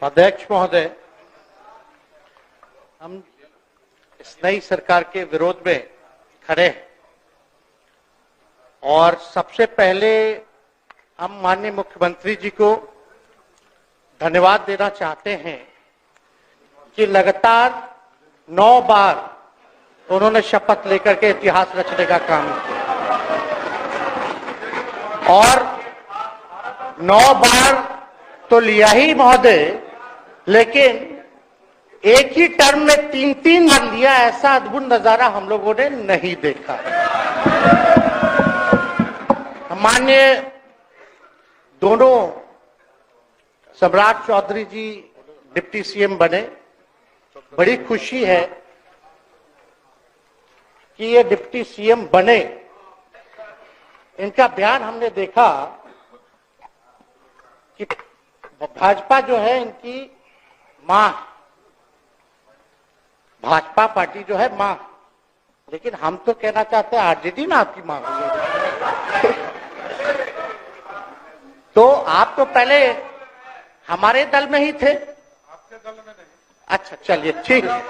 अध्यक्ष महोदय, हम इस नई सरकार के विरोध में खड़े हैं और सबसे पहले हम माननीय मुख्यमंत्री जी को धन्यवाद देना चाहते हैं कि लगातार 9 बार उन्होंने शपथ लेकर के इतिहास रचने का काम किया और 9 बार तो लिया ही महोदय, लेकिन एक ही टर्म में 3-3 बार लिया, ऐसा अद्भुत नजारा हम लोगों ने नहीं देखा। माननीय दोनों सम्राट चौधरी जी डिप्टी सीएम बने, बड़ी खुशी है कि ये डिप्टी सीएम बने। इनका बयान हमने देखा कि भाजपा जो है इनकी मां, भाजपा पार्टी जो है मां, लेकिन हम तो कहना चाहते हैं आरजेडी ना आपकी मां हुई। तो आप तो पहले हमारे दल में ही थे। आपके दल में नहीं। अच्छा, चलिए ठीक है,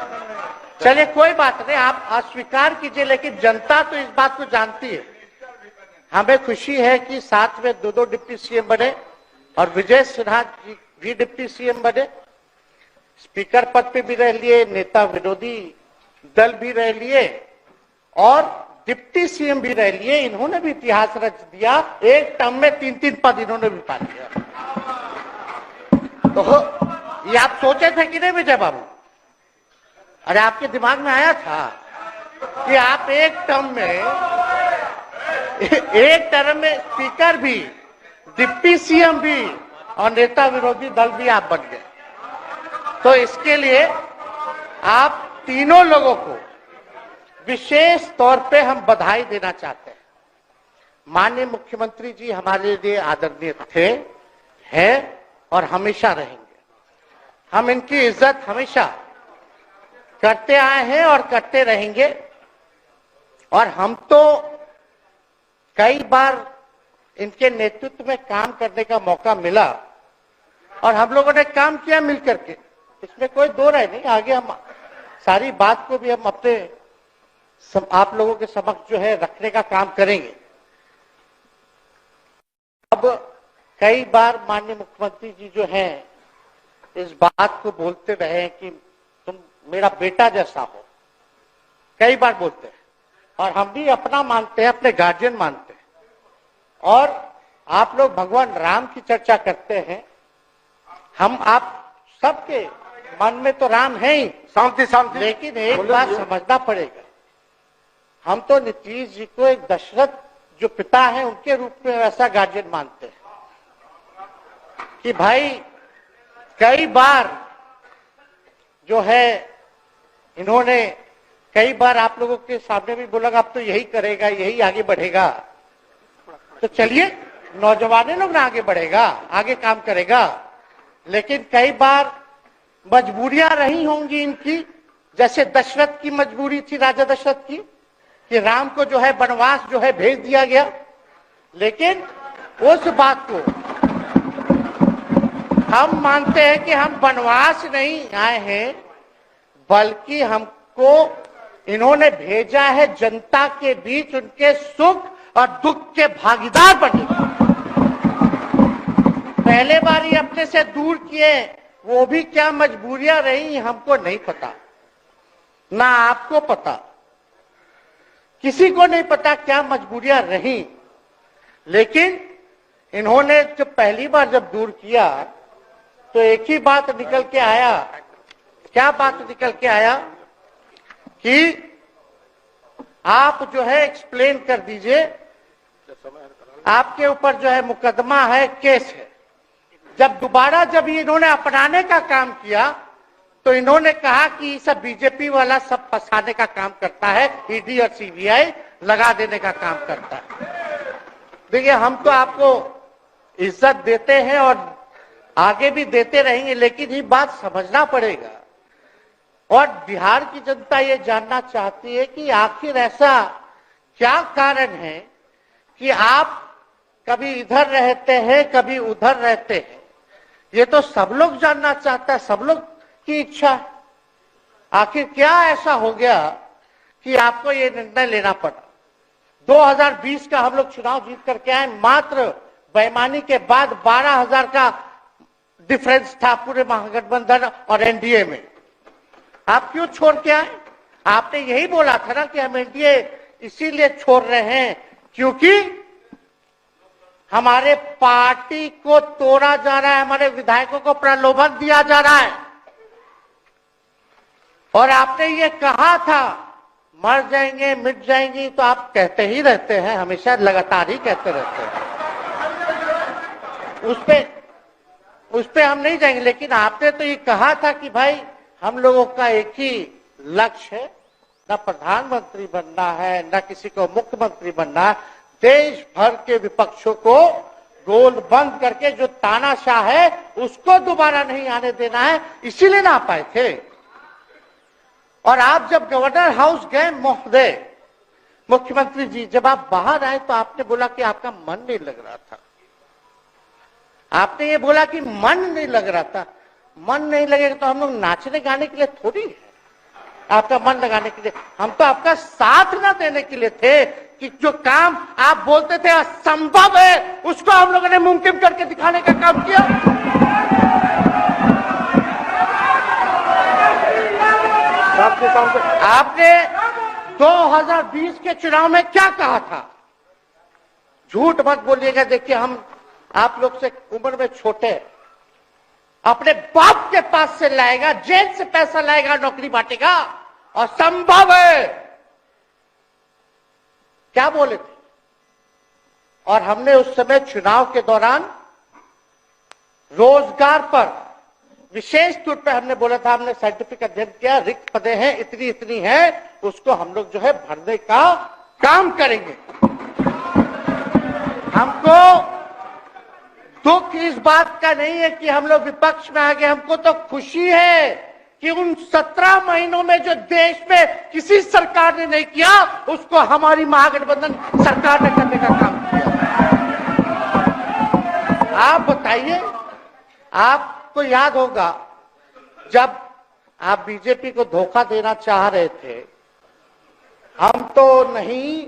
चलिए कोई बात नहीं, आप अस्वीकार कीजिए, लेकिन जनता तो इस बात को जानती है। हमें खुशी है कि साथ में 2 डिप्टी सीएम बने और विजय सिन्हा जी भी डिप्टी सीएम बने, स्पीकर पद पे भी रह लिए, नेता विरोधी दल भी रह लिए और डिप्टी सीएम भी रह लिए। इन्होंने भी इतिहास रच दिया, एक टर्म में 3-3 पद इन्होंने भी पा लिया। तो ये आप सोचे थे कि नहीं विजय बाबू? अरे आपके दिमाग में आया था कि आप एक टर्म में स्पीकर भी, डिप्टी सीएम भी और नेता विरोधी दल भी आप बन गए। तो इसके लिए आप तीनों लोगों को विशेष तौर पे हम बधाई देना चाहते हैं। माननीय मुख्यमंत्री जी हमारे लिए आदरणीय थे, हैं और हमेशा रहेंगे। हम इनकी इज्जत हमेशा करते आए हैं और करते रहेंगे। और हम तो कई बार इनके नेतृत्व में काम करने का मौका मिला और हम लोगों ने काम किया मिलकर के, इसमें कोई दो राय नहीं। आगे हम सारी बात को भी हम अपने आप लोगों के समक्ष जो है रखने का काम करेंगे। अब कई बार माननीय मुख्यमंत्री जी जो हैं इस बात को बोलते रहे कि तुम मेरा बेटा जैसा हो, कई बार बोलते हैं और हम भी अपना मानते हैं, अपने गार्जियन मानते हैं। और आप लोग भगवान राम की चर्चा करते हैं, हम आप सबके मन में तो राम है ही, शांति, लेकिन एक बात समझना पड़ेगा, हम तो नीतीश जी को एक दशरथ जो पिता है उनके रूप में वैसा गार्जियन मानते हैं कि भाई कई बार जो है इन्होंने कई बार आप लोगों के सामने भी बोला अब तो यही करेगा, यही आगे बढ़ेगा। तो चलिए नौजवान लोग ना आगे बढ़ेगा, आगे काम करेगा, लेकिन कई बार मजबूरियां रही होंगी इनकी, जैसे दशरथ की मजबूरी थी, राजा दशरथ की, कि राम को जो है वनवास जो है भेज दिया गया। लेकिन उस बात को हम मानते हैं कि हम वनवास नहीं आए हैं, बल्कि हमको इन्होंने भेजा है जनता के बीच उनके सुख और दुख के भागीदार बने। पहले बार ही अपने से दूर किए, वो भी क्या मजबूरियां रही हमको नहीं पता, ना आपको पता, किसी को नहीं पता क्या मजबूरियां रही। लेकिन इन्होंने जब पहली बार जब दूर किया तो एक ही बात निकल के आया। क्या बात निकल के आया कि आप जो है एक्सप्लेन कर दीजिए, आपके ऊपर जो है मुकदमा है, केस है। जब दोबारा जब इन्होंने अपनाने का काम किया तो इन्होंने कहा कि सब बीजेपी वाला सब फंसाने का काम करता है, ईडी और सीबीआई लगा देने का काम करता है। देखिए हम तो आपको इज्जत देते हैं और आगे भी देते रहेंगे, लेकिन ये बात समझना पड़ेगा। और बिहार की जनता ये जानना चाहती है कि आखिर ऐसा क्या कारण है कि आप कभी इधर रहते हैं, कभी उधर रहते हैं, ये तो सब लोग जानना चाहता है, सब लोग की इच्छा है। आखिर क्या ऐसा हो गया कि आपको ये निर्णय लेना पड़ा? 2020 का हम लोग चुनाव जीत करके आए, मात्र बेईमानी के बाद 12,000 का डिफरेंस था पूरे महागठबंधन और एनडीए में। आप क्यों छोड़ के आए? आपने यही बोला था ना कि हम एनडीए इसीलिए छोड़ रहे हैं क्योंकि हमारे पार्टी को तोड़ा जा रहा है, हमारे विधायकों को प्रलोभन दिया जा रहा है। और आपने ये कहा था मर जाएंगे मिट जाएंगी, तो आप कहते ही रहते हैं, हमेशा लगातार ही कहते रहते हैं। उस पे हम नहीं जाएंगे, लेकिन आपने तो ये कहा था कि भाई हम लोगों का एक ही लक्ष्य है, न प्रधानमंत्री बनना है न किसी को मुख्यमंत्री बनना है, देश भर के विपक्षों को गोल बंद करके जो तानाशाह है उसको दोबारा नहीं आने देना है, इसीलिए ना आ पाए थे। और आप जब गवर्नर हाउस गए महोदय, मुख्यमंत्री जी, जब आप बाहर आए तो आपने बोला कि आपका मन नहीं लग रहा था। आपने ये बोला कि मन नहीं लग रहा था। मन नहीं लगेगा तो हम लोग नाचने गाने के लिए थोड़ी है, आपका मन लगाने के लिए। हम तो आपका साथ ना देने के लिए थे कि जो काम आप बोलते थे असंभव है, उसको हम लोगों ने मुमकिन करके दिखाने का काम किया। आपने 2020 के चुनाव में क्या कहा था? झूठ मत बोलिएगा। देखिए, हम आप लोग से उम्र में छोटे, अपने बाप के पास से लाएगा, जेल से पैसा लाएगा, नौकरी बांटेगा, और संभव है, क्या बोले थे? और हमने उस समय चुनाव के दौरान रोजगार पर विशेष तौर पे हमने बोला था, हमने साइंटिफिक अध्ययन किया, रिक्त पदे हैं इतनी इतनी है, उसको हम लोग जो है भरने का काम करेंगे। हमको दुख इस बात का नहीं है कि हम लोग विपक्ष में आ गए, हमको तो खुशी है कि उन 17 महीनों में जो देश में किसी सरकार ने नहीं किया, उसको हमारी महागठबंधन सरकार ने करने का काम किया। आप बताइए, आपको याद होगा जब आप बीजेपी को धोखा देना चाह रहे थे, हम तो नहीं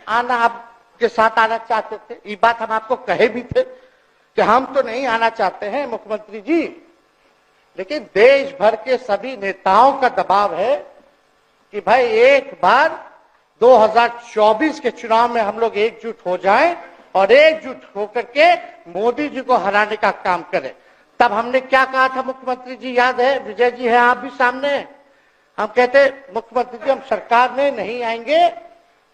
आना, आपके साथ आना चाहते थे। ये बात हम आपको कहे भी थे कि हम तो नहीं आना चाहते हैं मुख्यमंत्री जी, लेकिन देश भर के सभी नेताओं का दबाव है कि भाई एक बार 2024 के चुनाव में हम लोग एकजुट हो जाएं और एकजुट होकर के मोदी जी को हराने का काम करें। तब हमने क्या कहा था मुख्यमंत्री जी, याद है? विजय जी है, आप भी सामने। हम कहते मुख्यमंत्री जी हम सरकार में नहीं आएंगे,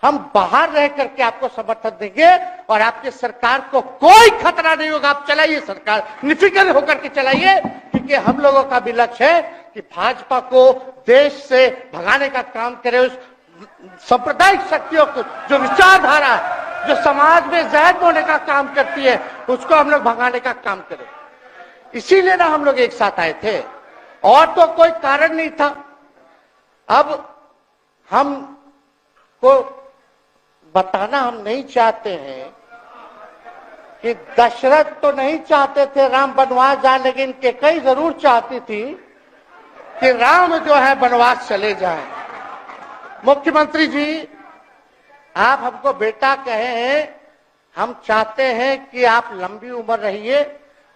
हम बाहर रह करके आपको समर्थन देंगे और आपके सरकार को कोई खतरा नहीं होगा, आप चलाइए सरकार, निफिक्र होकर के चलाइए, क्योंकि हम लोगों का भी लक्ष्य है कि भाजपा को देश से भगाने का काम करे। उस सांप्रदायिक शक्तियों को, जो विचारधारा है, जो समाज में जहर बोने का काम करती है, उसको हम लोग भगाने का काम करें। इसीलिए ना हम लोग एक साथ आए थे, और तो कोई कारण नहीं था। अब हम को बताना हम नहीं चाहते हैं कि दशरथ तो नहीं चाहते थे राम वनवास जाए, लेकिन कैकेयी जरूर चाहती थी कि राम जो है वनवास चले जाएं। मुख्यमंत्री जी, आप हमको बेटा कहे हैं, हम चाहते हैं कि आप लंबी उम्र रहिए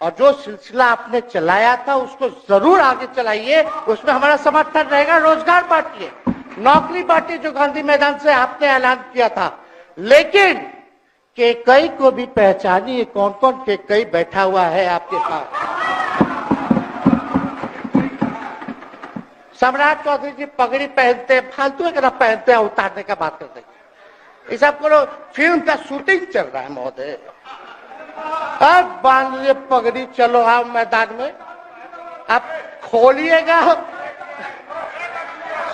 और जो सिलसिला आपने चलाया था उसको जरूर आगे चलाइए, उसमें हमारा समर्थन रहेगा। रोजगार बांटिए, नौकरी बांटिए, जो गांधी मैदान से आपने ऐलान किया था, लेकिन कैकेयी को भी पहचानिए, कौन कौन कैकेयी बैठा हुआ है आपके पास। सम्राट चौधरी जी पगड़ी पहनते, फालतू है पहनते हैं, उतारने का बात करते हैं। इस सबको फिल्म का शूटिंग चल रहा है महोदय, अब बांध लिए पगड़ी, चलो आओ मैदान में, आप खोलिएगा।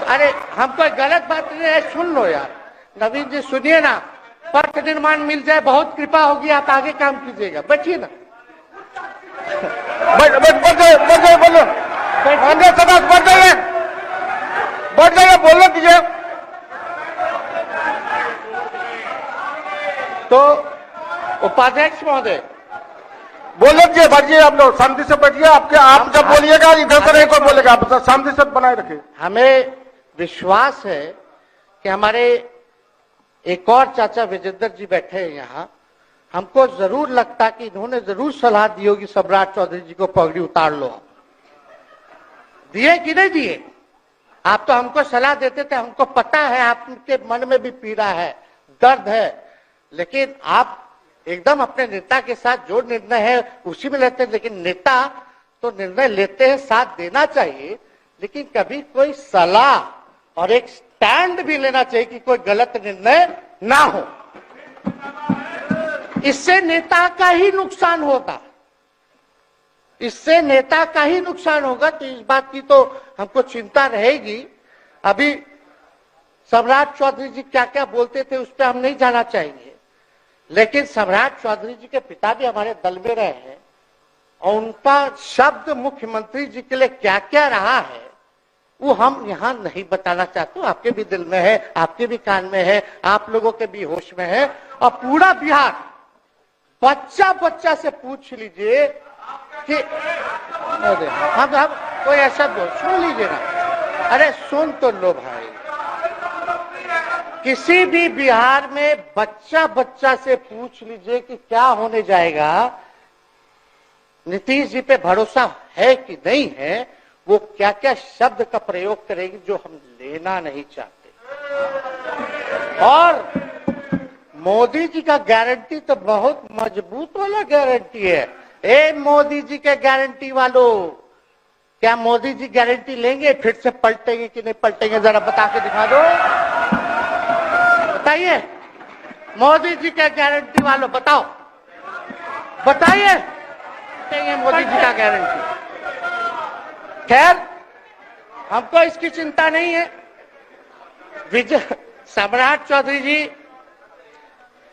अरे हम कोई गलत बात नहीं है, सुन लो यार, नवीन जी सुनिए ना, पथ निर्माण मिल जाए, बहुत कृपा होगी, आप आगे काम कीजिएगा, बैठिए ना। बोलो कीजिए। तो उपाध्यक्ष महोदय, बोले जी भजिए, आप लोग शांति से बैठिए। आप जब बोलिएगा इधर से नहीं कोई बोलेगा, आप शांति से बनाए रखिए। हमें विश्वास है कि हमारे एक और चाचा विजेंद्र जी बैठे हैं यहाँ, हमको जरूर लगता कि इन्होंने जरूर सलाह दी होगी सम्राट चौधरी जी को पगड़ी उतार लो। आप दिए कि नहीं दिए? आप तो हमको सलाह देते थे, हमको पता है आपके मन में भी पीड़ा है, दर्द है, लेकिन आप एकदम अपने नेता के साथ जो निर्णय है उसी में लेते हैं। लेकिन नेता तो निर्णय लेते हैं, साथ देना चाहिए, लेकिन कभी कोई सलाह और एक स्टैंड भी लेना चाहिए कि कोई गलत निर्णय ना हो। इससे नेता का ही नुकसान होगा, इससे नेता का ही नुकसान होगा। तो इस बात की तो हमको चिंता रहेगी। अभी सम्राट चौधरी जी क्या क्या बोलते थे उस पर हम नहीं जाना चाहेंगे, लेकिन सम्राट चौधरी जी के पिता भी हमारे दल में रहे हैं और उनका शब्द मुख्यमंत्री जी के लिए क्या क्या रहा है वो हम यहां नहीं बताना चाहते। आपके भी दिल में है, आपके भी कान में है, आप लोगों के भी होश में है, और पूरा बिहार बच्चा बच्चा से पूछ लीजिए कि हम कोई ऐसा बोल, सुन लीजिए ना, अरे सुन तो लो भाई। किसी भी बिहार में बच्चा बच्चा से पूछ लीजिए कि क्या होने जाएगा, नीतीश जी पे भरोसा है कि नहीं है, वो क्या क्या शब्द का प्रयोग करेगी जो हम लेना नहीं चाहते। और मोदी जी का गारंटी तो बहुत मजबूत वाला गारंटी है। ए मोदी जी के गारंटी वालों, क्या मोदी जी गारंटी लेंगे फिर से पलटेंगे कि नहीं पलटेंगे? जरा बता के दिखा दो, बताइए। मोदी जी के गारंटी वालों बताओ, बताइए मोदी जी का गारंटी। खैर, हमको इसकी चिंता नहीं है। सम्राट चौधरी जी,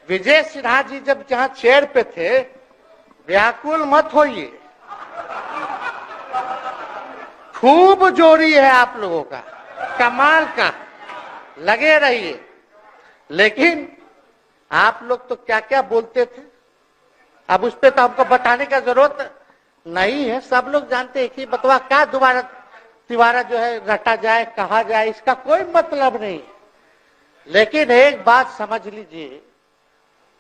विजय सिन्हा जी जब जहां चेयर पे थे, व्याकुल मत होइए, खूब जोड़ी है आप लोगों का, कमाल का, लगे रहिए। लेकिन आप लोग तो क्या क्या बोलते थे, अब उस पर तो हमको बताने का जरूरत नहीं है, सब लोग जानते हैं। कि बतवा क्या दोबारा तिवारा जो है रटा जाए, कहा जाए, इसका कोई मतलब नहीं। लेकिन एक बात समझ लीजिए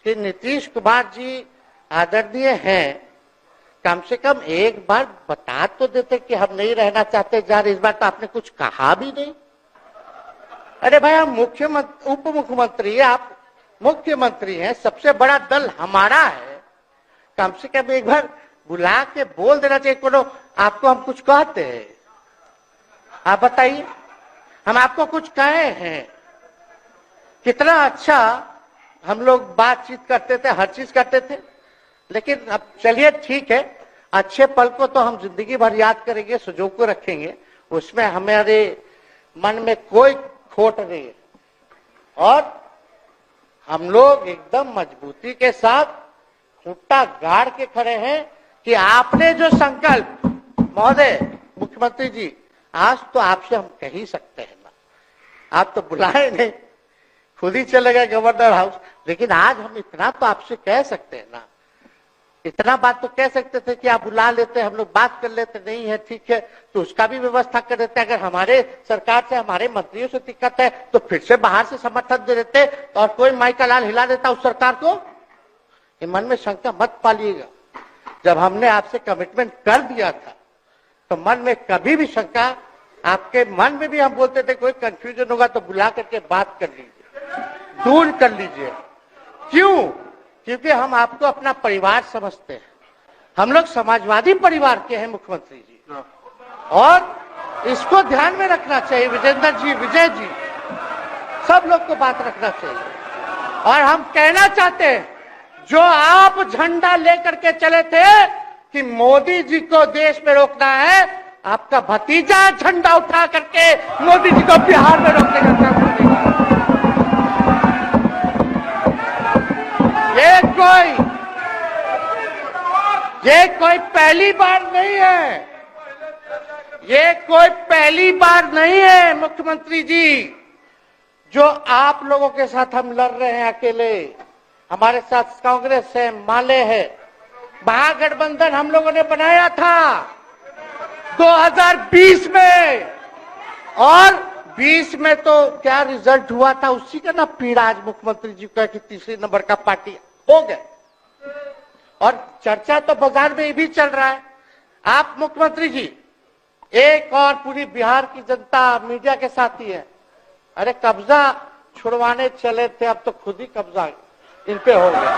कि नीतीश कुमार जी आदरणीय हैं, कम से कम एक बार बता तो देते कि हम नहीं रहना चाहते जा रहे। इस बार तो आपने कुछ कहा भी नहीं। अरे भाई, हम मुख्यमंत्री, उप मुख्यमंत्री, आप मुख्यमंत्री हैं, सबसे बड़ा दल हमारा है, कम से कम एक बार बुला के बोल देना चाहिए। कोनो आपको हम कुछ कहते हैं? आप बताइए, हम आपको कुछ कहे हैं? कितना अच्छा हम लोग बातचीत करते थे, हर चीज करते थे। लेकिन अब चलिए ठीक है, अच्छे पल को तो हम जिंदगी भर याद करेंगे, सजो को रखेंगे, उसमें हमारे मन में कोई खोट नहीं है। और हम लोग एकदम मजबूती के साथ खूंटा गाड़ के खड़े हैं कि आपने जो संकल्प, महोदय मुख्यमंत्री जी, आज तो आपसे हम कह ही सकते हैं ना, आप तो बुलाए नहीं, खुद ही चले गए गवर्नर हाउस, लेकिन आज हम इतना तो आपसे कह सकते हैं ना, इतना बात तो कह सकते थे कि आप बुला लेते, हम लोग बात कर लेते। नहीं है, ठीक है, तो उसका भी व्यवस्था कर देते। अगर हमारे सरकार से, हमारे मंत्रियों से दिक्कत है तो फिर से बाहर से समर्थन दे देते और कोई माई का लाल हिला देता उस सरकार को। ये मन में शंका मत पालिएगा, जब हमने आपसे कमिटमेंट कर दिया था तो मन में कभी भी शंका, आपके मन में भी हम बोलते थे कोई कंफ्यूजन होगा तो बुला करके बात कर लीजिए, दूर कर लीजिए। क्यों? क्योंकि हम आपको अपना परिवार समझते हैं। हम लोग समाजवादी परिवार के हैं मुख्यमंत्री जी, और इसको ध्यान में रखना चाहिए। विजेंद्र जी, विजय जी, सब लोग को बात रखना चाहिए। और हम कहना चाहते हैं, जो आप झंडा लेकर के चले थे कि मोदी जी को देश में रोकना है, आपका भतीजा झंडा उठा करके मोदी जी को बिहार में रोकने का काम करेगा। ये कोई पहली बार नहीं है, ये कोई पहली बार नहीं है मुख्यमंत्री जी, जो आप लोगों के साथ हम लड़ रहे हैं अकेले। हमारे साथ कांग्रेस है, माले है, महागठबंधन हम लोगों ने बनाया था 2020 में, और 20 में तो क्या रिजल्ट हुआ था उसी का ना पीड़ा आज मुख्यमंत्री जी का कि तीसरे नंबर का पार्टी हो गए। और चर्चा तो बाजार में ये भी चल रहा है, आप मुख्यमंत्री जी एक और पूरी बिहार की जनता मीडिया के साथ ही है। अरे कब्जा छुड़वाने चले थे, अब तो खुद ही कब्जा इन पे हो गया।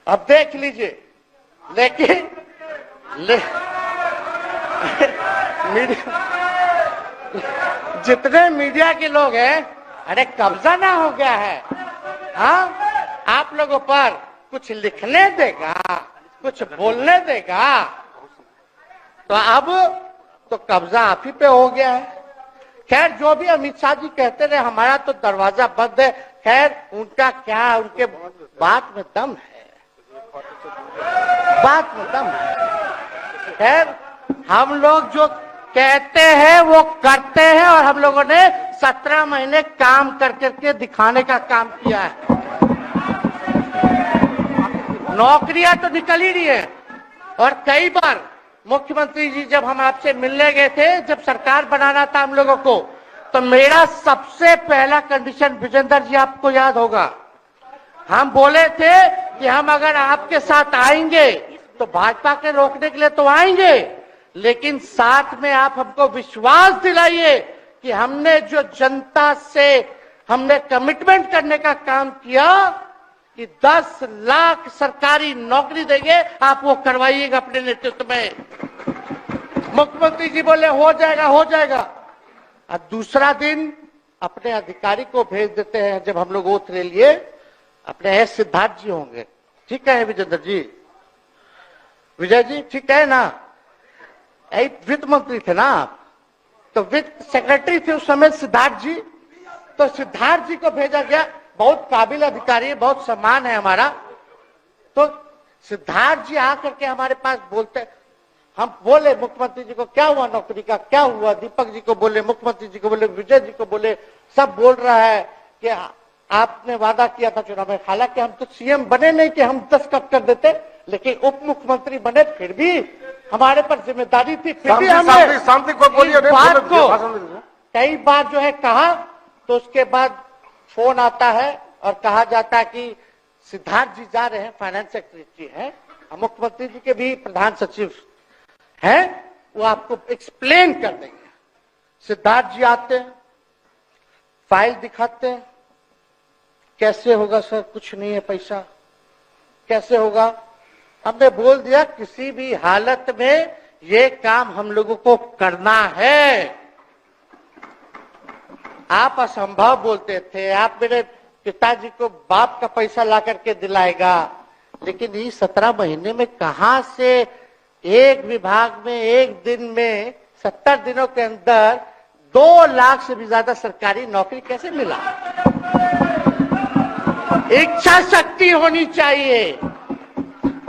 अब देख लीजिए, लेकिन मीडिया जितने मीडिया के लोग हैं, अरे कब्जा ना हो गया है, हाँ आप लोगों पर कुछ लिखने देगा, कुछ बोलने देगा, तो अब तो कब्जा आप ही पे हो गया है। खैर जो भी अमित शाह जी कहते रहे हमारा तो दरवाजा बंद है, खैर उनका क्या, उनके बात में दम है, बात में दम है। खैर हम लोग जो कहते हैं वो करते हैं, और हम लोगों ने 17 महीने काम कर करके दिखाने का काम किया है। नौकरियां तो निकल ही रही है, और कई बार मुख्यमंत्री जी जब हम आपसे मिलने गए थे, जब सरकार बनाना था हम लोगों को, तो मेरा सबसे पहला कंडीशन विजेंद्र जी आपको याद होगा, हम बोले थे कि हम अगर आपके साथ आएंगे तो भाजपा के रोकने के लिए तो आएंगे, लेकिन साथ में आप हमको विश्वास दिलाइए कि हमने जो जनता से हमने कमिटमेंट करने का काम किया कि 10 लाख सरकारी नौकरी देंगे, आप वो करवाइएगा अपने नेतृत्व में। मुख्यमंत्री जी बोले हो जाएगा हो जाएगा, और दूसरा दिन अपने अधिकारी को भेज देते हैं। जब हम लोग ओथ ले लिए, अपने एस सिद्धार्थ जी होंगे, ठीक है विजेंद्र जी, विजय जी ठीक है ना, वित्त मंत्री थे ना आप, तो वित्त सेक्रेटरी थे उस समय सिद्धार्थ जी, तो सिद्धार्थ जी को भेजा गया, बहुत काबिल अधिकारी है, बहुत सम्मान है हमारा। तो सिद्धार्थ जी आकर के हमारे पास बोलते, हम बोले मुख्यमंत्री जी को क्या हुआ नौकरी का, क्या हुआ, दीपक जी को बोले, मुख्यमंत्री जी को बोले, विजय जी को बोले, सब बोल रहा है कि आपने वादा किया था चुनाव में। हालांकि हम तो सीएम बने नहीं कि हम दस्तखत कर देते, लेकिन उप मुख्यमंत्री बने, फिर भी हमारे पर जिम्मेदारी थी, फिर भी हमने शांति को बोलिए, बात को कई बार जो है कहा। तो उसके बाद फोन आता है और कहा जाता है कि सिद्धार्थ जी जा रहे हैं, फाइनेंस सेक्रेटरी हैं, मुख्यमंत्री जी के भी प्रधान सचिव हैं, वो आपको एक्सप्लेन कर देंगे। सिद्धार्थ जी आते हैं, फाइल दिखाते हैं, कैसे होगा सर, कुछ नहीं है पैसा, कैसे होगा। हमने बोल दिया किसी भी हालत में ये काम हम लोगों को करना है। आप असंभव बोलते थे, आप मेरे पिताजी को बाप का पैसा ला करके दिलाएगा, लेकिन ये 17 महीने में कहां से एक विभाग में एक दिन में 70 दिनों के अंदर 2 लाख से भी ज्यादा सरकारी नौकरी कैसे मिला। इच्छा शक्ति होनी चाहिए,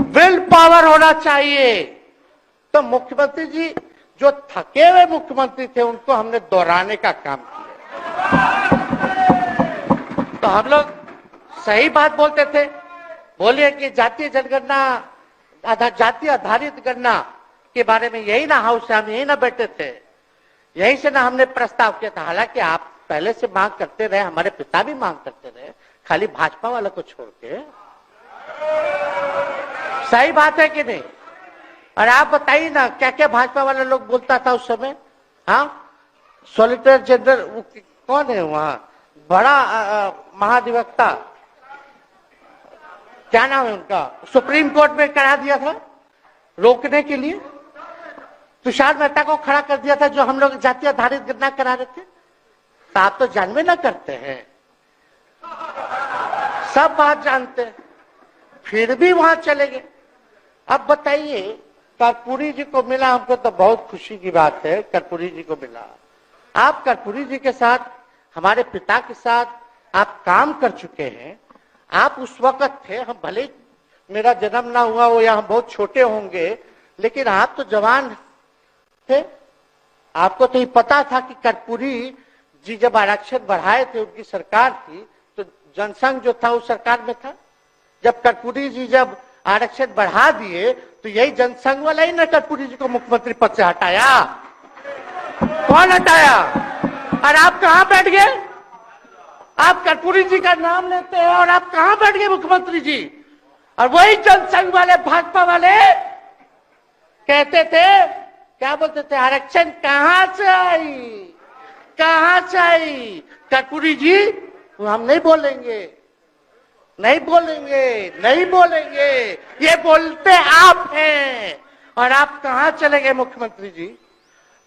विल पावर होना चाहिए। तो मुख्यमंत्री जी जो थके हुए मुख्यमंत्री थे उनको हमने दोहराने का काम किया। तो हम लोग सही बात बोलते थे, बोलिए कि जातीय जनगणना, जातीय आधारित गणना के बारे में यही ना हाउस से हम यही ना बैठे थे, यही से ना हमने प्रस्ताव किया था। हालांकि आप पहले से मांग करते रहे, हमारे पिता भी मांग करते रहे, खाली भाजपा वाला को छोड़ के। सही बात है कि नहीं? और आप बताइए ना क्या क्या भाजपा वाला लोग बोलता था उस समय। हाँ, सॉलिसिटर जनरल कौन है वहां, बड़ा महाधिवक्ता, क्या नाम है उनका, सुप्रीम कोर्ट में करा दिया था रोकने के लिए, तुषार मेहता को खड़ा कर दिया था जो हम लोग जातीय आधारित गणना करा रहे थे। तो आप तो जानवे ना करते हैं, सब बात जानते हैं, फिर भी वहां चले गए। अब बताइए, कर्पूरी जी को मिला, हमको तो बहुत खुशी की बात है, कर्पूरी जी को मिला। आप कर्पूरी जी के साथ, हमारे पिता के साथ आप काम कर चुके हैं। आप उस वक्त थे, हम भले मेरा जन्म ना हुआ हो या हम बहुत छोटे होंगे, लेकिन आप तो जवान थे। आपको तो ये पता था कि कर्पूरी जी जब आरक्षण बढ़ाए थे, उनकी सरकार थी, तो जनसंघ जो था उस सरकार में था। जब कर्पूरी जी जब आरक्षण बढ़ा दिए तो यही जनसंघ वाला ही ना कर्पूरी जी को मुख्यमंत्री पद से हटाया। कौन हटाया? और आप कहां बैठ गए? आप कर्पूरी जी का नाम लेते हैं और आप कहां बैठ गए मुख्यमंत्री जी? और वही जनसंघ वाले भाजपा वाले कहते थे, क्या बोलते थे, आरक्षण कहां से आई, कहां से आई? कर्पूरी जी हम नहीं बोलेंगे, नहीं बोलेंगे, नहीं बोलेंगे, ये बोलते आप हैं। और आप कहां चले गए मुख्यमंत्री जी?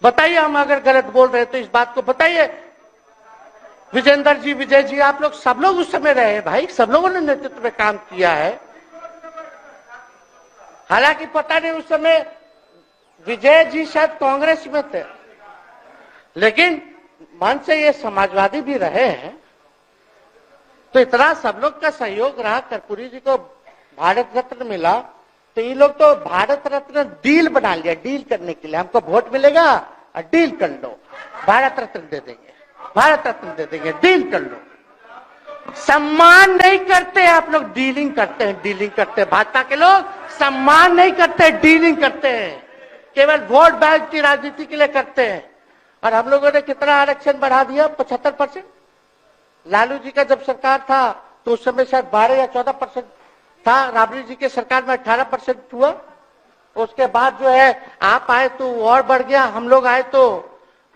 बताइए, हम अगर गलत बोल रहे तो इस बात को बताइए। विजेंद्र जी, विजय जी, आप लोग सब लोग उस समय रहे भाई, सब लोगों ने नेतृत्व में काम किया है। हालांकि पता नहीं उस समय विजय जी शायद कांग्रेस में थे, लेकिन मन से ये समाजवादी भी रहे हैं। तो इतना सब लोग का सहयोग रहा, कर्पूरी जी को भारत रत्न मिला, तो ये लोग तो भारत रत्न डील बना लिया, डील करने के लिए। हमको वोट मिलेगा और डील कर लो, भारत रत्न दे देंगे, भारत रत्न दे देंगे, डील कर लो। सम्मान नहीं करते आप लोग, डीलिंग करते हैं, डीलिंग करते हैं। भाजपा के लोग सम्मान नहीं करते, डीलिंग करते हैं, केवल वोट बैंक की राजनीति के लिए करते हैं। और हम लोगों ने कितना आरक्षण बढ़ा दिया? 75%। लालू जी का जब सरकार था तो उस समय शायद 12 या 14% था, राबड़ी जी के सरकार में 18% हुआ। उसके बाद जो है आप आए तो और बढ़ गया, हम लोग आए तो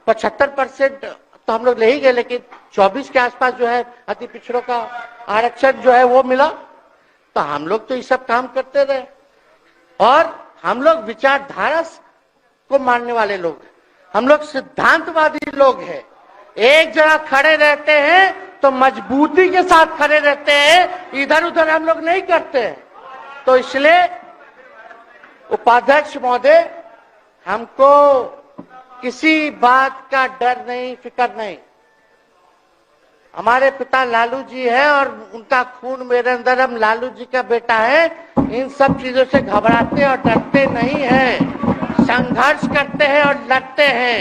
75% तो हम लोग ले ही गए, लेकिन 24 के आसपास जो है अति पिछड़ों का आरक्षण जो है वो मिला। तो हम लोग तो ये सब काम करते रहे, और हम लोग विचारधारा को मानने वाले लोग हैं, हम लोग सिद्धांतवादी लोग हैं। एक जगह खड़े रहते हैं तो मजबूती के साथ खड़े रहते हैं, इधर उधर हम लोग नहीं करते हैं। तो इसलिए उपाध्यक्ष महोदय, हमको किसी बात का डर नहीं, फिक्र नहीं। हमारे पिता लालू जी है और उनका खून मेरे अंदर, हम लालू जी का बेटा है। इन सब चीजों से घबराते और डरते नहीं हैं, संघर्ष करते हैं और लड़ते हैं।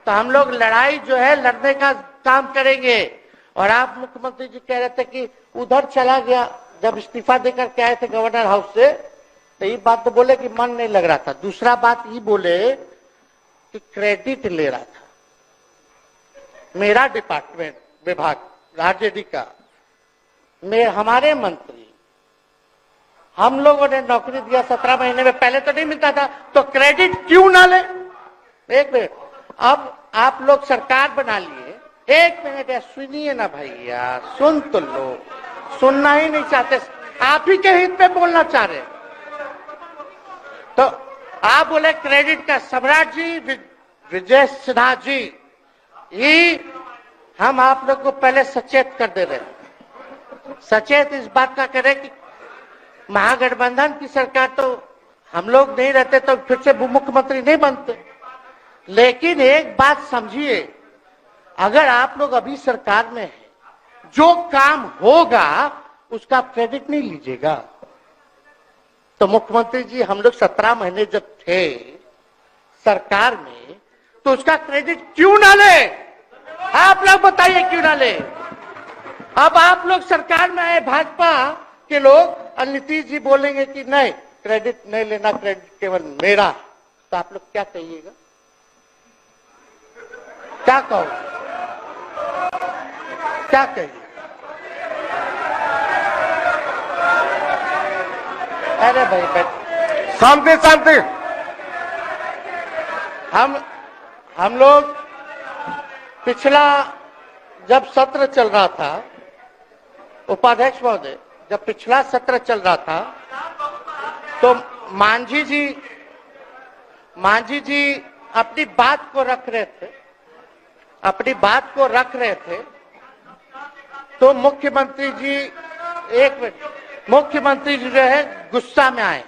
तो हम लोग लड़ाई जो है लड़ने का काम करेंगे। और आप मुख्यमंत्री जी कह रहे थे कि उधर चला गया, जब इस्तीफा देकर के आए थे गवर्नर हाउस से, तो ये बात तो बोले कि मन नहीं लग रहा था। दूसरा बात ये बोले कि क्रेडिट ले रहा था, मेरा डिपार्टमेंट विभाग आरजेडी का, हमारे मंत्री, हम लोगों ने नौकरी दिया 17 महीने में, पहले तो नहीं मिलता था, तो क्रेडिट क्यों ना ले? एक मिनट, अब आप लोग सरकार बना लिए, एक मिनट यार सुनिए ना भाई, यार सुन तो लो, सुनना ही नहीं चाहते, आप ही के हित में बोलना चाह रहे। तो आप बोले क्रेडिट का, सम्राट जी, विजय सिन्हा जी, ये हम आप लोग को पहले सचेत कर दे रहे हैं, सचेत इस बात का करें कि महागठबंधन की सरकार तो हम लोग नहीं रहते तो फिर से मुख्यमंत्री नहीं बनते। लेकिन एक बात समझिए, अगर आप लोग अभी सरकार में हैं, जो काम होगा उसका क्रेडिट नहीं लीजिएगा। तो मुख्यमंत्री जी, हम लोग 17 महीने जब थे सरकार में, तो उसका क्रेडिट क्यों ना ले? आप लोग बताइए क्यों ना ले? अब आप लोग सरकार में आए भाजपा के लोग, और नीतीश जी बोलेंगे कि नहीं क्रेडिट नहीं लेना, क्रेडिट केवल मेरा, तो आप लोग क्या कहिएगा? क्या कहो, क्या कहिए? अरे भाई बैठ, शांति शांति। हम लोग पिछला जब सत्र चल रहा था, उपाध्यक्ष महोदय, जब पिछला सत्र चल रहा था तो मांझी जी अपनी बात को रख रहे थे, अपनी बात को रख रहे थे। तो मुख्यमंत्री जी, एक मिनट, मुख्यमंत्री जी जो है गुस्सा में आए,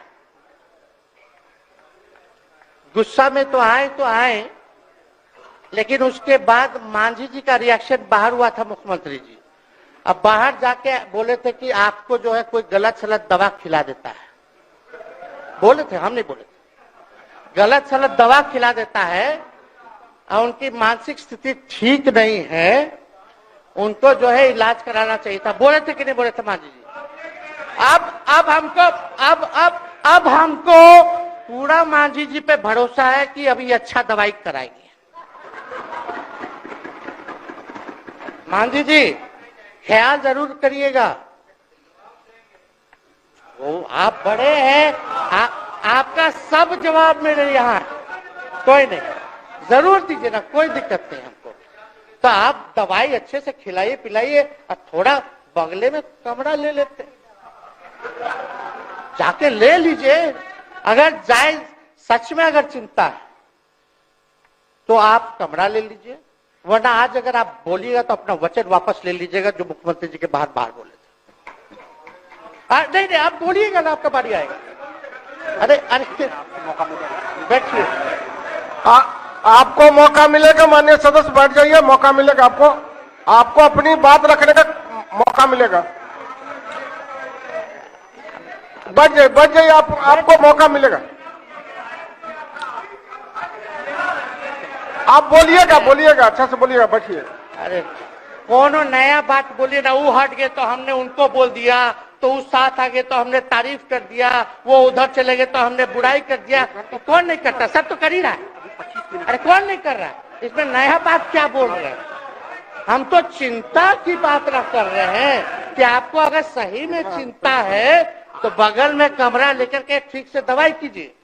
गुस्सा में तो आए, लेकिन उसके बाद मांझी जी का रिएक्शन बाहर हुआ था मुख्यमंत्री जी। अब बाहर जाके बोले थे कि आपको जो है कोई गलत सलत दवा खिला देता है, बोले थे, हम नहीं बोले थे, गलत सलत दवा खिला देता है और उनकी मानसिक स्थिति ठीक नहीं है, उनको जो है इलाज कराना चाहिए था। बोले थे कि नहीं बोले थे मांझी जी? अब हमको पूरा मांझी जी पे भरोसा है कि अभी अच्छा दवाई कराएंगे। मांझी जी ख्याल जरूर करिएगा। वो आप बड़े हैं, आपका सब जवाब मेरे यहाँ, कोई नहीं, जरूर दीजिए ना, कोई दिक्कत नहीं हमको। तो आप दवाई अच्छे से खिलाइए पिलाइए और थोड़ा बगले में कमरा ले लेते, जाके ले लीजिए। अगर जाए सच में अगर चिंता है तो आप कमरा ले लीजिए, वरना आज अगर आप बोलिएगा तो अपना वचन वापस ले लीजिएगा जो मुख्यमंत्री जी के बाहर बोले थे। नहीं, आप बोलिएगा ना, आपका बारी आएगा। अरे बैठिए, आपको मौका मिलेगा, माननीय सदस्य बैठ जाइए, मौका मिलेगा आपको अपनी बात रखने का मौका मिलेगा। बैठ जाइए, आपको मौका मिलेगा। आप बोलिएगा, अच्छा से बोलिएगा, बैठिए। अरे कोनो नया बात बोलिए ना, वो हट गए तो हमने उनको बोल दिया, तो उस साथ आ गए तो हमने तारीफ कर दिया, वो उधर चले गए तो हमने बुराई कर दिया। तो कौन नहीं करता, सब तो कर ही रहा है। अरे कौन नहीं कर रहा है, इसमें नया बात क्या बोल रहे हैं? हम तो चिंता की बात न कर रहे हैं कि आपको अगर सही में चिंता है तो बगल में कमरा लेकर के ठीक से दवाई कीजिए,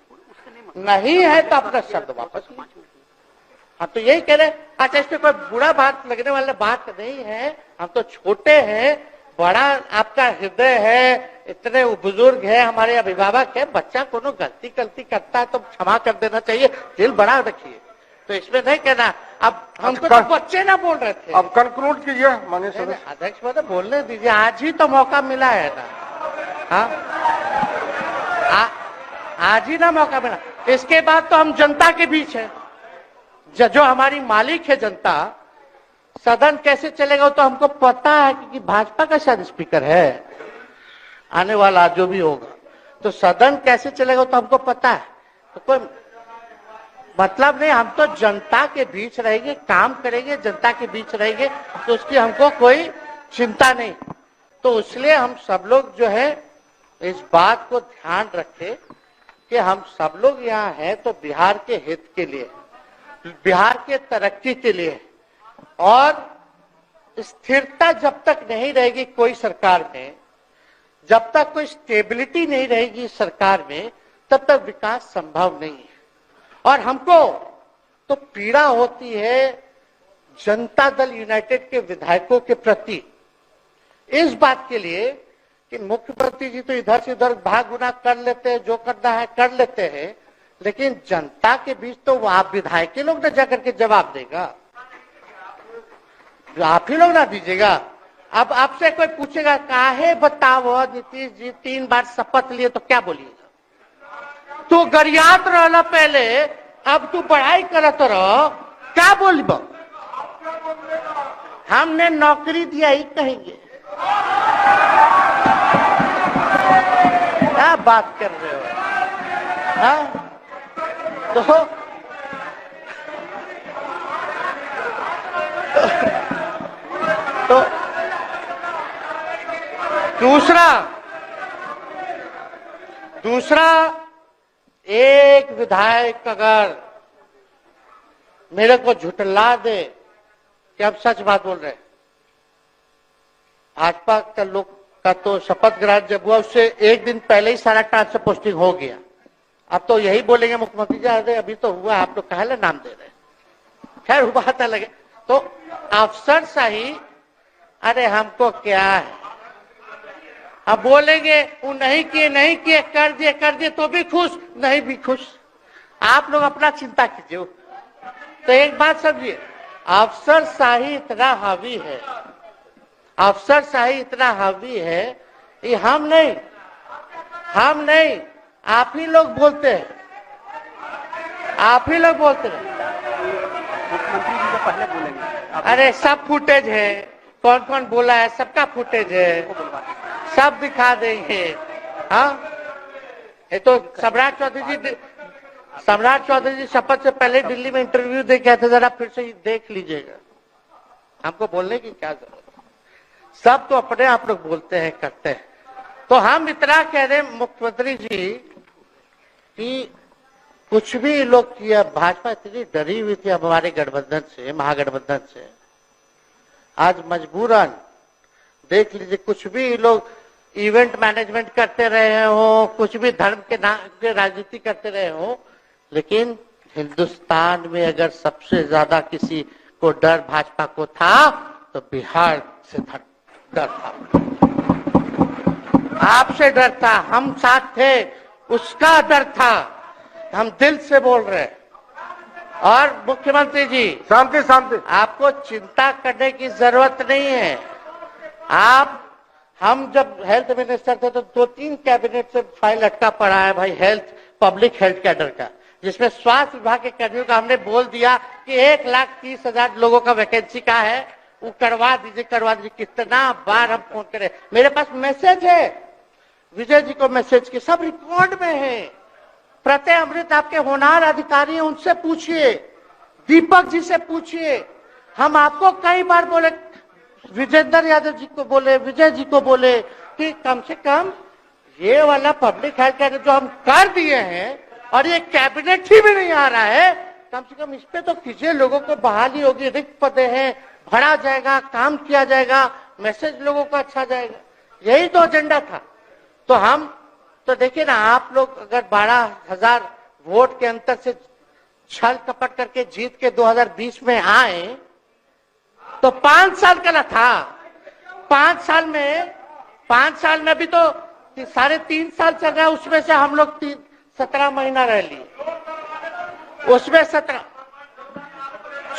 नहीं है तो अपना शब्द वापस लीजिए। हम तो यही कह रहे हैं। अच्छा, इसमें कोई बुरा बात लगने वाला बात नहीं है, हम तो छोटे हैं, बड़ा आपका हृदय है, इतने बुजुर्ग है, हमारे अभिभावक है, बच्चा कोनो गलती करता है तो क्षमा कर देना चाहिए, दिल बड़ा रखिए, तो इसमें नहीं कहना। अब हमको तो बच्चे ना बोल रहे थे। अब कंक्लूड कीजिए माननीय सदस्य। अध्यक्ष महोदय बोलने दीजिए, आज ही तो मौका मिला है ना। हाँ, आज ही ना मौका मिला, इसके बाद तो हम जनता के बीच है, जो हमारी मालिक है जनता। सदन कैसे चलेगा तो हमको पता है, क्योंकि भाजपा का शायद स्पीकर है आने वाला जो भी होगा, तो सदन कैसे चलेगा तो हमको पता है। तो कोई मतलब नहीं, हम तो जनता के बीच रहेंगे, काम करेंगे, जनता के बीच रहेंगे, तो उसकी हमको कोई चिंता नहीं। तो इसलिए हम सब लोग जो है इस बात को ध्यान रखें कि हम सब लोग यहाँ हैं तो बिहार के हित के लिए, बिहार के तरक्की के लिए, और स्थिरता जब तक नहीं रहेगी कोई सरकार में, जब तक कोई स्टेबिलिटी नहीं रहेगी सरकार में, तब तक विकास संभव नहीं है। और हमको तो पीड़ा होती है जनता दल यूनाइटेड के विधायकों के प्रति, इस बात के लिए कि मुख्यमंत्री जी तो इधर से उधर भाग गुना कर लेते हैं, जो करना है कर लेते हैं, लेकिन जनता के बीच तो वो आप विधायक के लोग ना जाकर के जवाब देगा, आप ही लोग ना दीजिएगा। अब आपसे कोई पूछेगा काहे बताओ नीतीश जी 3 बार शपथ लिए, तो क्या बोलिएगा? तू गरियात रहला पहले, अब तू पढ़ाई करत रहो, क्या बोलिब? हमने नौकरी दिया ही कहेंगे। क्या बात कर रहे हो? हाँ? तो दूसरा एक विधायक अगर मेरे को झुठला दे कि अब सच बात बोल रहे, भाजपा का लोग का तो शपथ ग्रहण जब हुआ उससे एक दिन पहले ही सारा ट्रांसफर पोस्टिंग हो गया। अब तो यही बोलेंगे मुख्यमंत्री जी अरे अभी तो हुआ, आप लोग काहे नाम दे रहे। खैर हुआ था लगे तो अफसरशाही, अरे हमको क्या है, अब बोलेंगे वो नहीं किए कर दिए तो भी खुश, नहीं भी खुश, आप लोग अपना चिंता कीजिए। तो एक बात समझिए, अफसरशाही इतना हावी है, अफसरशाही इतना हावी है, ये हम नहीं आप ही लोग बोलते हैं, आप ही लोग बोलते हैं। मुख्यमंत्री जी तो पहले बोलेंगे। अरे सब फुटेज है, कौन कौन बोला है सबका फुटेज है, सब दिखा देंगे। हाँ, ये तो सम्राट चौधरी जी शपथ से पहले दिल्ली में इंटरव्यू दे के आए थे, जरा फिर से देख लीजिएगा, हमको बोलने की क्या जरूरत है। सब तो अपने आप लोग बोलते हैं करते हैं। तो हम इतना कह रहे मुख्यमंत्री जी कि कुछ भी लोग किया, भाजपा इतनी डरी हुई थी हमारे गठबंधन से, महागठबंधन से, आज मजबूरन देख लीजिए, कुछ भी लोग इवेंट मैनेजमेंट करते रहे हो, कुछ भी धर्म के नाम पे राजनीति करते रहे हो, लेकिन हिंदुस्तान में अगर सबसे ज्यादा किसी को डर भाजपा को था तो बिहार से डर था, आपसे डर था, हम साथ थे, उसका डर था, हम दिल से बोल रहे हैं। और मुख्यमंत्री जी, शांति शांति, आपको चिंता करने की जरूरत नहीं है। हम जब हेल्थ मिनिस्टर थे तो 2-3 कैबिनेट से फाइल अटका पड़ा है भाई, हेल्थ, पब्लिक हेल्थ कैडर का, जिसमें स्वास्थ्य विभाग के कर्मियों का हमने बोल दिया कि 1,30,000 लोगों का वैकेंसी का है, वो करवा दीजिए। कितना बार हम फोन करें, मेरे पास मैसेज है, विजय जी को मैसेज के सब रिकॉर्ड में है। प्रत्यय अमृत आपके होनहार अधिकारी हैं, उनसे पूछिए, दीपक जी से पूछिए। हम आपको कई बार बोले, विजेंद्र यादव जी को बोले, विजय जी को बोले कि कम से कम ये वाला पब्लिक हेल्थ केयर जो हम कर दिए हैं और ये कैबिनेट ही भी नहीं आ रहा है, कम से कम इस पे तो कीजिए, लोगों को बहाली होगी, रिक्त पदे हैं, भरा जाएगा, काम किया जाएगा, मैसेज लोगों का अच्छा जाएगा। यही तो एजेंडा था। तो हम तो देखिए ना, आप लोग अगर 12,000 वोट के अंतर से छल कपट करके जीत के 2020 में आए तो 5 साल का ना था। 5 साल में भी तो 3.5 साल चल रहा है, उसमें से हम लोग 17 महीना रह लिए, उसमें 17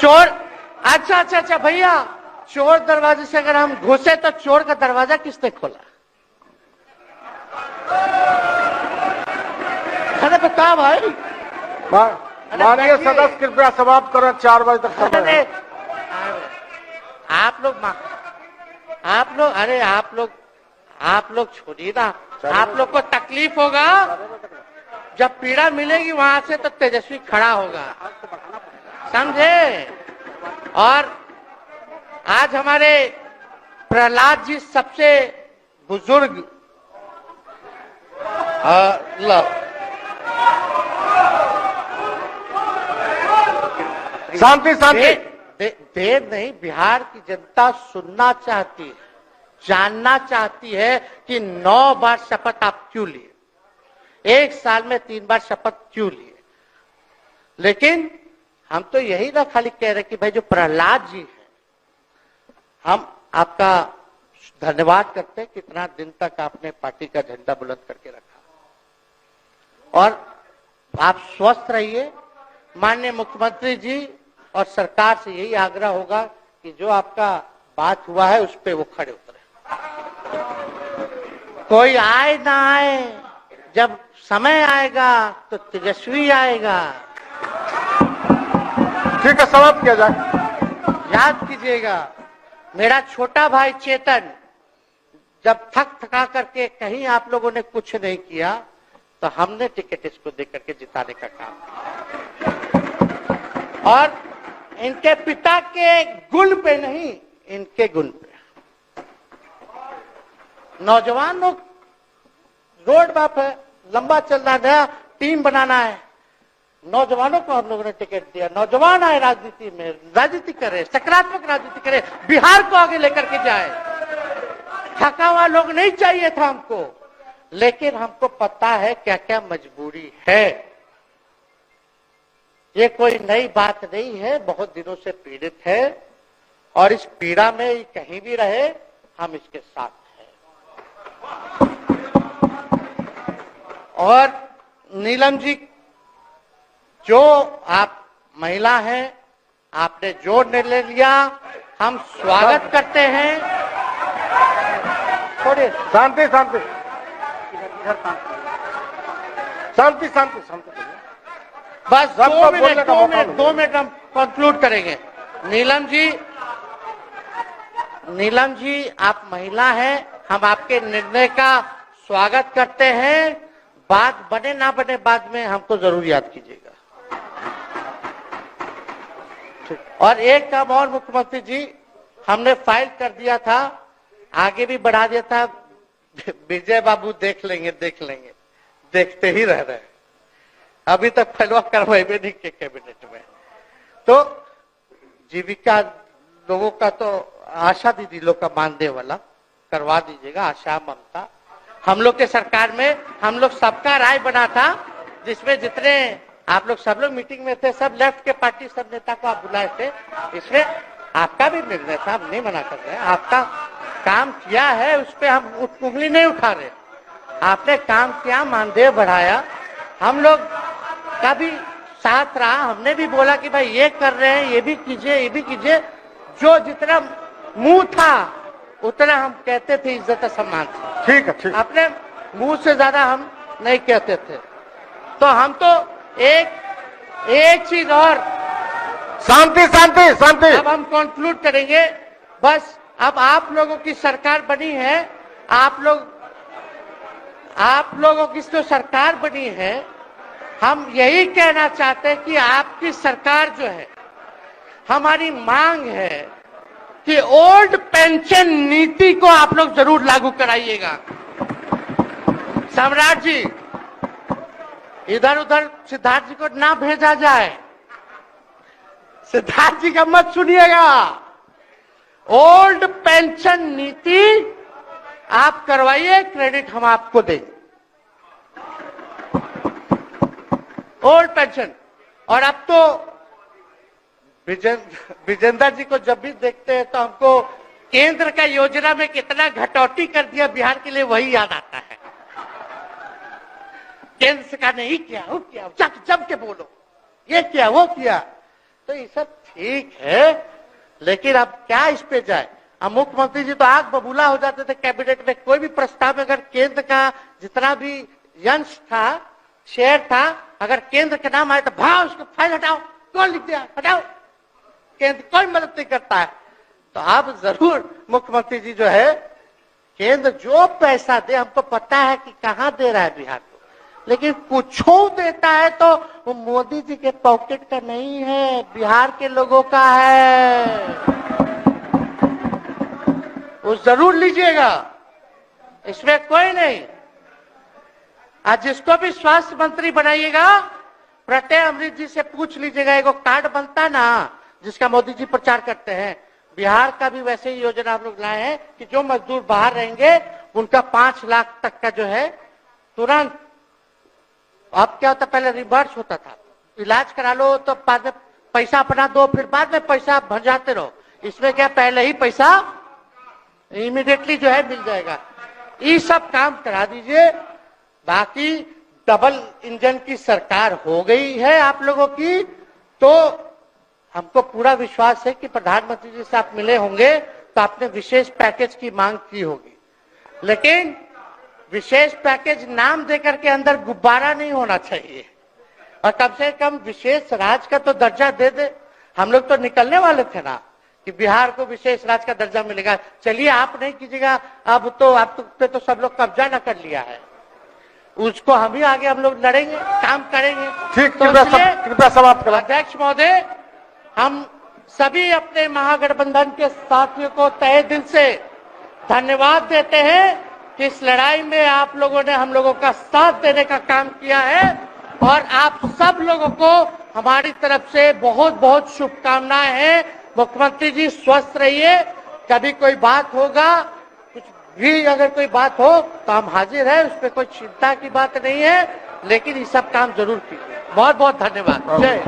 चोर। अच्छा भैया, चोर दरवाजे से अगर हम घुसे तो चोर का दरवाजा किसने खोला? अरे बता भाई। माननीय सदस्य कृपया समाप्त करें, 4 बजे तक समय है। आप लोग छोड़िए ना, आप लोग को तकलीफ होगा, जब पीड़ा मिलेगी वहां से तो तेजस्वी खड़ा होगा, समझे? और आज हमारे प्रहलाद जी सबसे बुजुर्ग शांति शांति, देर नहीं, बिहार की जनता सुनना चाहती है, जानना चाहती है कि 9 बार शपथ आप क्यों लिए, 1 साल में 3 बार शपथ क्यों लिए। लेकिन हम तो यही ना खाली कह रहे कि भाई जो प्रहलाद जी हैं, हम आपका धन्यवाद करते हैं, कितना दिन तक आपने पार्टी का झंडा बुलंद करके रखा, और आप स्वस्थ रहिए। माननीय मुख्यमंत्री जी और सरकार से यही आग्रह होगा कि जो आपका बात हुआ है उस पे वो खड़े उतरे, कोई आए ना आए, जब समय आएगा तो तेजस्वी आएगा। ठीक है, समाप्त किया जाए। याद कीजिएगा, मेरा छोटा भाई चेतन जब थका करके कहीं आप लोगों ने कुछ नहीं किया तो हमने टिकट इसको देकर के जिताने का काम किया, और इनके पिता के गुण पे नहीं, इनके गुण पे। नौजवान लोग रोड मैप है, लंबा चल रहा है, नया टीम बनाना है, नौजवानों को हम लोगों ने टिकट दिया, नौजवान आए राजनीति में, राजनीति करे, सकारात्मक राजनीति करे, बिहार को आगे लेकर के जाए। थका हुआ लोग नहीं चाहिए था हमको, लेकिन हमको पता है क्या क्या मजबूरी है। ये कोई नई बात नहीं है, बहुत दिनों से पीड़ित है, और इस पीड़ा में कहीं भी रहे हम इसके साथ हैं। और नीलम जी, जो आप महिला हैं, आपने जो निर्णय लिया हम स्वागत करते हैं। थोड़ी शांति शांति शांति शांति शांति, बस 2 मिनट हम कंक्लूड करेंगे। नीलम जी आप महिला हैं, हम आपके निर्णय का स्वागत करते हैं। बात बने ना बने बाद में हमको जरूर याद कीजिएगा। और एक काम और मुख्यमंत्री जी, हमने फाइल कर दिया था, आगे भी बढ़ा दिया था, विजय बाबू देख लेंगे, देखते ही रह रहे हैं। अभी तक फैलवा करवाए भी नहीं के कैबिनेट में। तो जीविका लोगों का तो आशा दीदी लोग का मानदेय वाला करवा दीजिएगा, आशा ममता। हम लोग के सरकार में हम लोग सबका राय बना था, जिसमें जितने आप लोग सब लोग मीटिंग में थे, सब लेफ्ट के पार्टी सब नेता को आप बुलाए थे। इसमें आपका भी निर्णय था, हम नहीं मना कर रहे हैं। आपका काम किया है, उस पर हम उंगली नहीं उठा रहे। आपने काम किया, मानदेय बढ़ाया, हम लोग का भी साथ रहा। हमने भी बोला कि भाई ये कर रहे हैं, ये भी कीजिए, ये भी कीजिए। जो जितना मुंह था उतना हम कहते थे इज्जत सम्मान से। ठीक है, ठीक। अपने मुंह से ज्यादा हम नहीं कहते थे। तो हम तो एक चीज और, शांति शांति शांति। अब हम कंक्लूड करेंगे। बस अब आप लोगों की सरकार बनी है, आप लोगों की जो सरकार बनी है, हम यही कहना चाहते हैं कि आपकी सरकार जो है, हमारी मांग है कि ओल्ड पेंशन नीति को आप लोग जरूर लागू कराइएगा। सम्राट जी, इधर उधर सिद्धार्थ जी को ना भेजा जाए। सिद्धार्थ जी का मत सुनिएगा। ओल्ड पेंशन नीति आप करवाइए, क्रेडिट हम आपको देंगे। Old pension. और अब तो विजेंद्र जी को जब भी देखते हैं तो हमको केंद्र का योजना में कितना घटौती कर दिया बिहार के लिए, वही याद आता है। केंद्र सरकार ने ये किया, वो किया, जम के बोलो, ये किया, वो किया। तो ये सब ठीक है, लेकिन अब क्या इस पे जाए। अब मुख्यमंत्री जी तो आग बबूला हो जाते थे कैबिनेट में। कोई भी प्रस्ताव में अगर केंद्र का जितना भी अंश था, शेयर था, अगर केंद्र के नाम आए तो भाव उसको फाइल हटाओ, कौन लिख दिया, हटाओ। केंद्र कोई मदद नहीं करता है। तो अब जरूर मुख्यमंत्री जी जो है, केंद्र जो पैसा दे, हमको पता है कि कहां दे रहा है बिहार को, लेकिन कुछ देता है तो वो मोदी जी के पॉकेट का नहीं है, बिहार के लोगों का है। वो जरूर लीजिएगा, इसमें कोई नहीं। आज जिसको भी स्वास्थ्य मंत्री बनाइएगा, प्रत्यय अमृत जी से पूछ लीजिएगा। एगो कार्ड बनता ना, जिसका मोदी जी प्रचार करते हैं, बिहार का भी वैसे ही योजना हम लोग लाए हैं कि जो मजदूर बाहर रहेंगे उनका 5 लाख तक का जो है तुरंत। अब क्या होता, पहले रिवर्स होता था, इलाज करा लो तो बाद में पैसा अपना दो, फिर बाद में पैसा भंजाते रहो। इसमें क्या, पहले ही पैसा इमीडिएटली जो है मिल जाएगा। ये सब काम करा दीजिए। बाकी डबल इंजन की सरकार हो गई है आप लोगों की, तो हमको पूरा विश्वास है कि प्रधानमंत्री जी से आप मिले होंगे तो आपने विशेष पैकेज की मांग की होगी। लेकिन विशेष पैकेज नाम देकर के अंदर गुब्बारा नहीं होना चाहिए, और कम से कम विशेष राज्य का तो दर्जा दे दे। हम लोग तो निकलने वाले थे ना कि बिहार को विशेष राज्य का दर्जा मिलेगा। चलिए आप नहीं कीजिएगा, अब तो आप तो सब लोग कब्जा न कर लिया है, उसको हम ही आगे हम लोग लड़ेंगे, काम करेंगे। ठीक, तो कृपया समाप्त करें। अध्यक्ष महोदय, हम सभी अपने महागठबंधन के साथियों को तहे दिल से धन्यवाद देते हैं कि इस लड़ाई में आप लोगों ने हम लोगों का साथ देने का काम किया है, और आप सब लोगों को हमारी तरफ से बहुत बहुत शुभकामनाएं हैं। मुख्यमंत्री जी स्वस्थ रहिए। कभी कोई बात होगा, कुछ भी अगर कोई बात हो तो हम हाजिर हैं, उस पर कोई चिंता की बात नहीं है, लेकिन ये सब काम जरूर कीजिए। बहुत बहुत धन्यवाद। जय